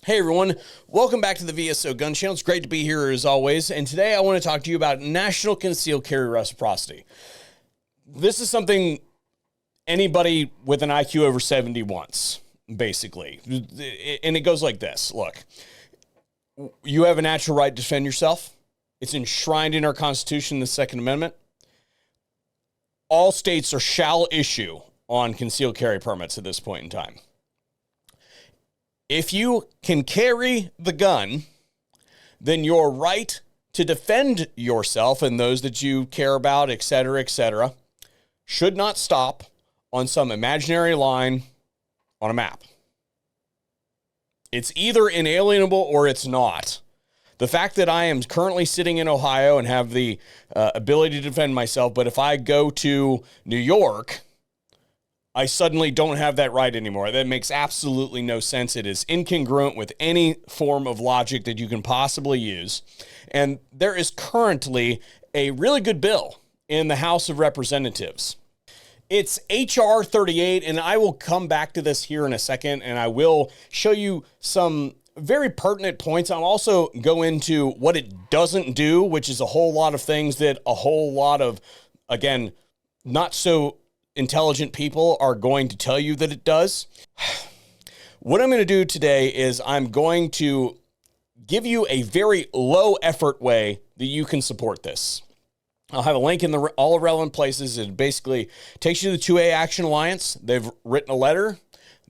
Hey everyone, welcome back to the VSO Gun Channel. It's great to be here as always, and today I want to talk to you about National Concealed Carry Reciprocity. This is something anybody with an IQ over 70 wants, basically. And it goes like this. Look, you have a natural right to defend yourself. It's enshrined in our Constitution, the Second Amendment. All states shall issue on concealed carry permits at this point in time. If you can carry the gun, then your right to defend yourself and those that you care about, et cetera, should not stop on some imaginary line on a map. It's either inalienable or it's not. The fact that I am currently sitting in Ohio and have the ability to defend myself, but if I go to New York, I suddenly don't have that right anymore. That makes absolutely no sense. It is incongruent with any form of logic that you can possibly use. And there is currently a really good bill in the House of Representatives. It's H.R. 38, and I will come back to this here in a second, and I will show you some very pertinent points. I'll also go into what it doesn't do, which is a whole lot of things that a whole lot of, again, not so intelligent people are going to tell you that it does. What I'm going to do today is I'm going to give you a very low effort way that you can support this. I'll have a link in all relevant places. It basically takes you to the 2A Action Alliance. They've written a letter.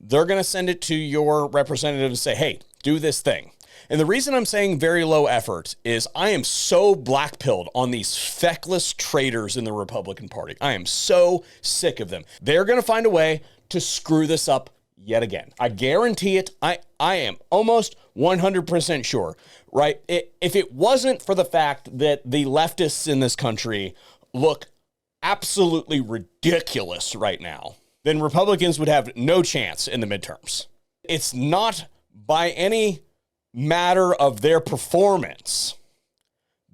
They're going to send it to your representative and say, hey, do this thing. And the reason I'm saying very low effort is I am so black-pilled on these feckless traitors in the Republican Party. I am so sick of them. They're going to find a way to screw this up yet again. I guarantee it. I am almost 100% sure, right? If it wasn't for the fact that the leftists in this country look absolutely ridiculous right now, then Republicans would have no chance in the midterms. It's not by any matter of their performance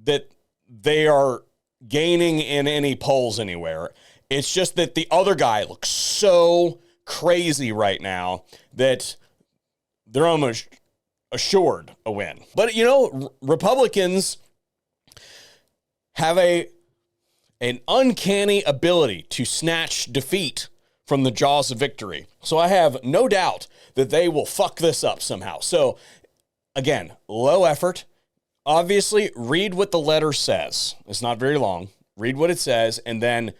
that they are gaining in any polls anywhere. It's just that the other guy looks so crazy right now that they're almost assured a win. But, you know, Republicans have an uncanny ability to snatch defeat from the jaws of victory. So I have no doubt that they will fuck this up somehow. So again, low effort. Obviously, read what the letter says. It's not very long. Read what it says and then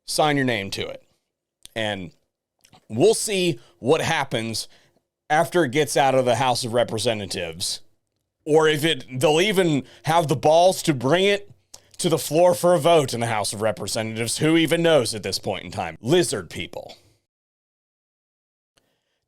sign your name to it. And we'll see what happens after it gets out of the House of Representatives. Or if they'll even have the balls to bring it to the floor for a vote in the House of Representatives. Who even knows at this point in time? Lizard people.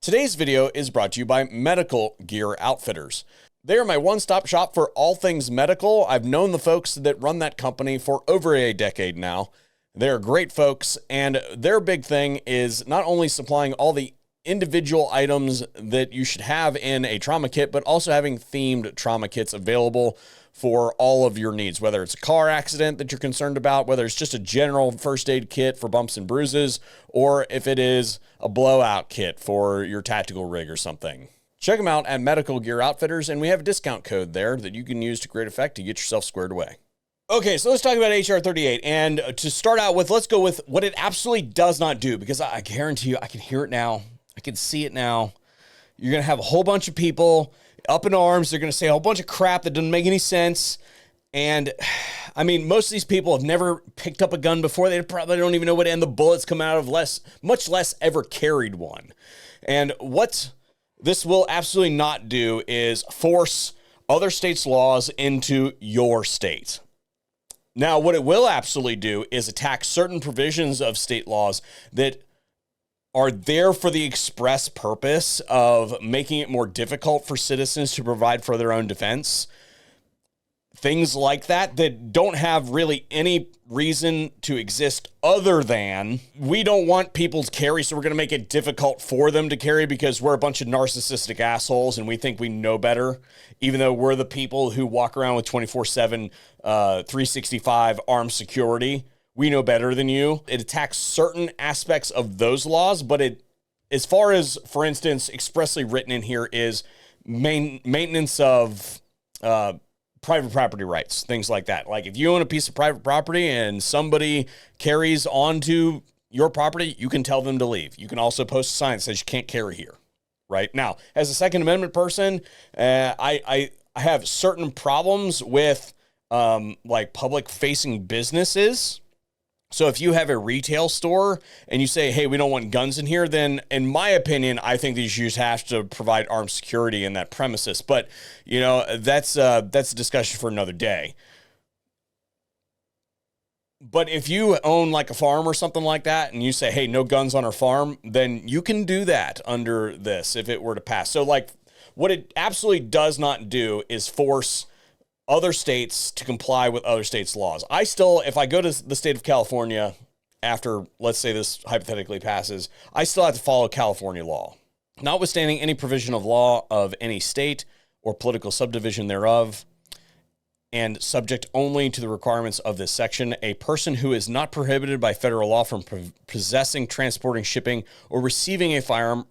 Today's video is brought to you by Medical Gear Outfitters. They are my one-stop shop for all things medical. I've known the folks that run that company for over a decade now. They're great folks, and their big thing is not only supplying all the individual items that you should have in a trauma kit, but also having themed trauma kits available for all of your needs, whether it's a car accident that you're concerned about, whether it's just a general first aid kit for bumps and bruises, or if it is a blowout kit for your tactical rig or something. Check them out at Medical Gear Outfitters, and we have a discount code there that you can use to great effect to get yourself squared away. Okay, so let's talk about HR 38, and to start out with, let's go with what it absolutely does not do, because I guarantee you, I can hear it now, I can see it now. You're going to have a whole bunch of people up in arms. They're going to say a whole bunch of crap that doesn't make any sense. And I mean, most of these people have never picked up a gun before. They probably don't even know what end the bullets come out of, much less ever carried one. And what this will absolutely not do is force other states' laws into your state. Now, what it will absolutely do is attack certain provisions of state laws that are there for the express purpose of making it more difficult for citizens to provide for their own defense. Things like that don't have really any reason to exist other than we don't want people to carry, so we're going to make it difficult for them to carry because we're a bunch of narcissistic assholes and we think we know better, even though we're the people who walk around with 24/7, 365 armed security. We know better than you. It attacks certain aspects of those laws, but as far as, for instance, expressly written in here is maintenance of private property rights, things like that. Like if you own a piece of private property and somebody carries onto your property, you can tell them to leave. You can also post a sign that says you can't carry here. Right now, as a Second Amendment person, I have certain problems with like public facing businesses. So if you have a retail store and you say, hey, we don't want guns in here, then in my opinion, I think that you just have to provide armed security in that premises. But, you know, that's a discussion for another day. But if you own like a farm or something like that and you say, hey, no guns on our farm, then you can do that under this if it were to pass. So like what it absolutely does not do is force other states to comply with other states' laws. I still, if I go to the state of California after, let's say this hypothetically passes, I still have to follow California law. Notwithstanding any provision of law of any state or political subdivision thereof, and subject only to the requirements of this section, a person who is not prohibited by federal law from possessing, transporting, shipping, or receiving a firearm,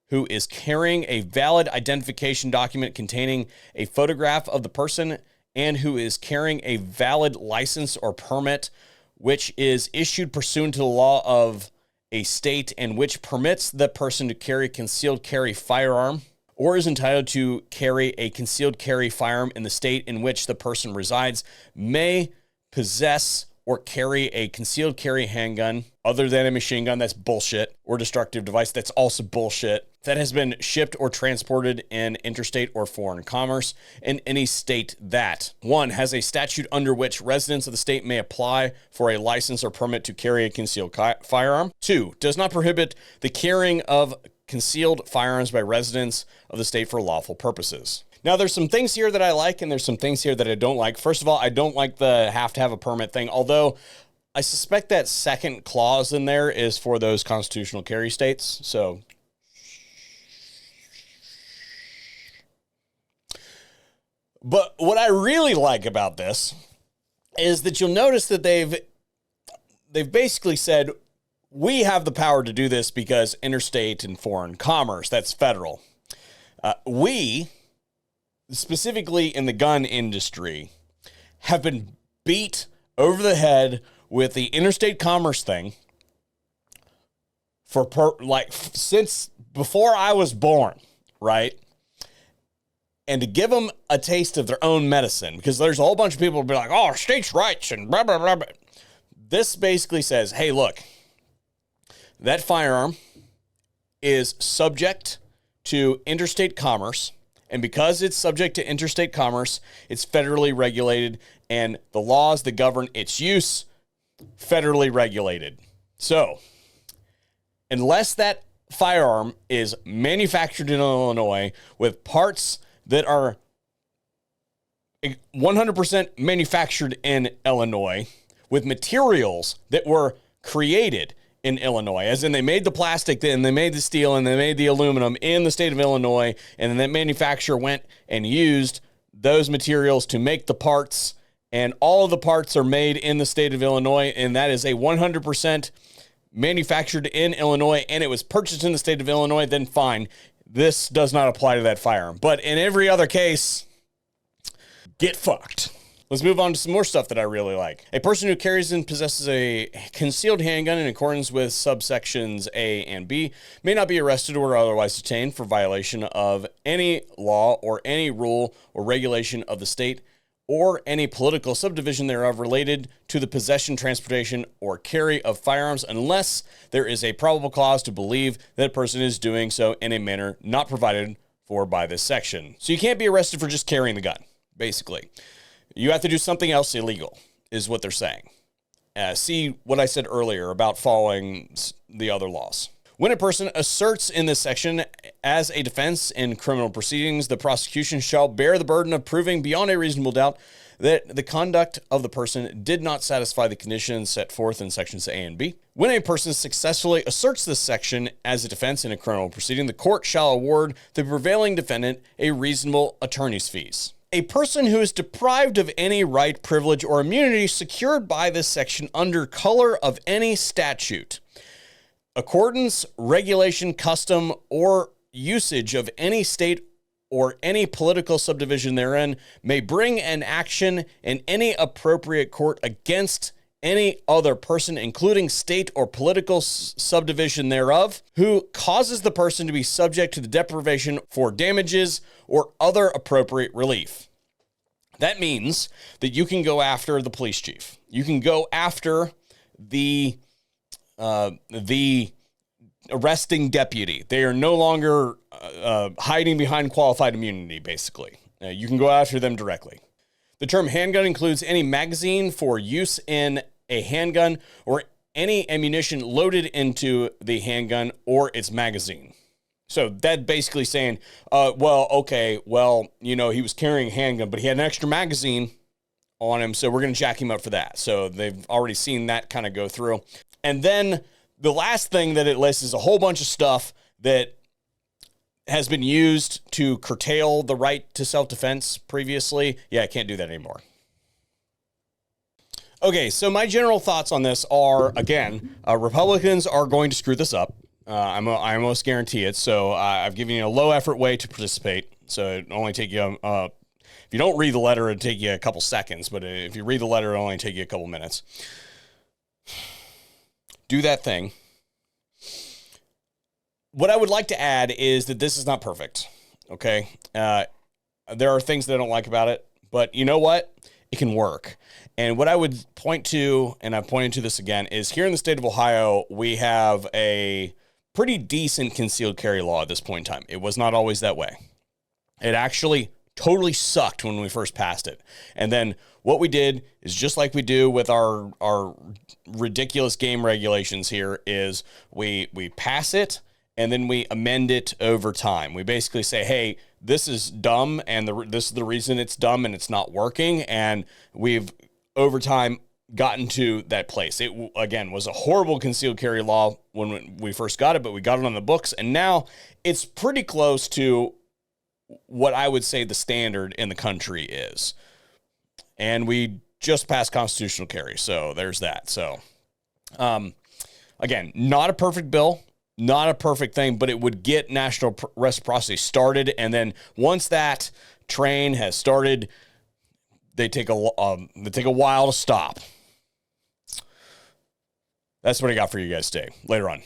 who is carrying a valid identification document containing a photograph of the person, and who is carrying a valid license or permit, which is issued pursuant to the law of a state and which permits the person to carry a concealed carry firearm, or is entitled to carry a concealed carry firearm in the state in which the person resides, may possess or carry a concealed carry handgun other than a machine gun, that's bullshit, or destructive device, that's also bullshit, that has been shipped or transported in interstate or foreign commerce in any state that, 1, has a statute under which residents of the state may apply for a license or permit to carry a concealed firearm, 2, does not prohibit the carrying of concealed firearms by residents of the state for lawful purposes. Now, there's some things here that I like, and there's some things here that I don't like. First of all, I don't like the have to have a permit thing, although I suspect that second clause in there is for those constitutional carry states. So, but what I really like about this is that you'll notice that they've basically said, we have the power to do this because interstate and foreign commerce, that's federal. We, specifically in the gun industry, have been beat over the head with the interstate commerce thing since before I was born, right? And to give them a taste of their own medicine, because there's a whole bunch of people who be like, oh, states' rights and blah, blah, blah, blah. This basically says, hey, look, that firearm is subject to interstate commerce. And because it's subject to interstate commerce, it's federally regulated, and the laws that govern its use, federally regulated. So, unless that firearm is manufactured in Illinois with parts that are 100% manufactured in Illinois, with materials that were created in Illinois, as in they made the plastic and they made the steel and they made the aluminum in the state of Illinois, and then that manufacturer went and used those materials to make the parts, and all of the parts are made in the state of Illinois, and that is a 100% manufactured in Illinois, and it was purchased in the state of Illinois, then fine. This does not apply to that firearm. But in every other case, get fucked. Let's move on to some more stuff that I really like. A person who carries and possesses a concealed handgun in accordance with subsections A and B may not be arrested or otherwise detained for violation of any law or any rule or regulation of the state or any political subdivision thereof related to the possession, transportation, or carry of firearms unless there is a probable cause to believe that a person is doing so in a manner not provided for by this section. So you can't be arrested for just carrying the gun, basically. You have to do something else illegal, is what they're saying. See what I said earlier about following the other laws. When a person asserts in this section as a defense in criminal proceedings, the prosecution shall bear the burden of proving beyond a reasonable doubt that the conduct of the person did not satisfy the conditions set forth in sections A and B. When a person successfully asserts this section as a defense in a criminal proceeding, the court shall award the prevailing defendant a reasonable attorney's fees. A person who is deprived of any right, privilege, or immunity secured by this section under color of any statute, accordance, regulation, custom, or usage of any state or any political subdivision therein may bring an action in any appropriate court against any other person, including state or political subdivision thereof, who causes the person to be subject to the deprivation for damages or other appropriate relief. That means that you can go after the police chief. You can go after the arresting deputy. They are no longer hiding behind qualified immunity, basically. You can go after them directly. The term handgun includes any magazine for use in a handgun or any ammunition loaded into the handgun or its magazine. So that basically saying, he was carrying a handgun, but he had an extra magazine on him, so we're going to jack him up for that. So they've already seen that kind of go through. And then the last thing that it lists is a whole bunch of stuff that has been used to curtail the right to self-defense previously. Yeah, I can't do that anymore. Okay, so my general thoughts on this are, again, Republicans are going to screw this up. I almost guarantee it. So I've given you a low effort way to participate. So it only take you, if you don't read the letter, it'll take you a couple seconds. But if you read the letter, it'll only take you a couple minutes. Do that thing. What I would like to add is that this is not perfect. Okay. There are things that I don't like about it, but you know what? It can work. And what I would point to, and I've pointed to this again, is here in the state of Ohio, we have a pretty decent concealed carry law at this point in time. It was not always that way. It actually totally sucked when we first passed it. And then what we did is just like we do with our ridiculous game regulations here is we pass it and then we amend it over time. We basically say, hey, this is dumb and this is the reason it's dumb and it's not working. And we've over time gotten to that place. It, again, was a horrible concealed carry law when we first got it, but we got it on the books. And now it's pretty close to what I would say the standard in the country is. And we just passed constitutional carry. So there's that. So, again, not a perfect bill, not a perfect thing, but it would get national reciprocity started. And then once that train has started, they take a while to stop. That's what I got for you guys today. Later on.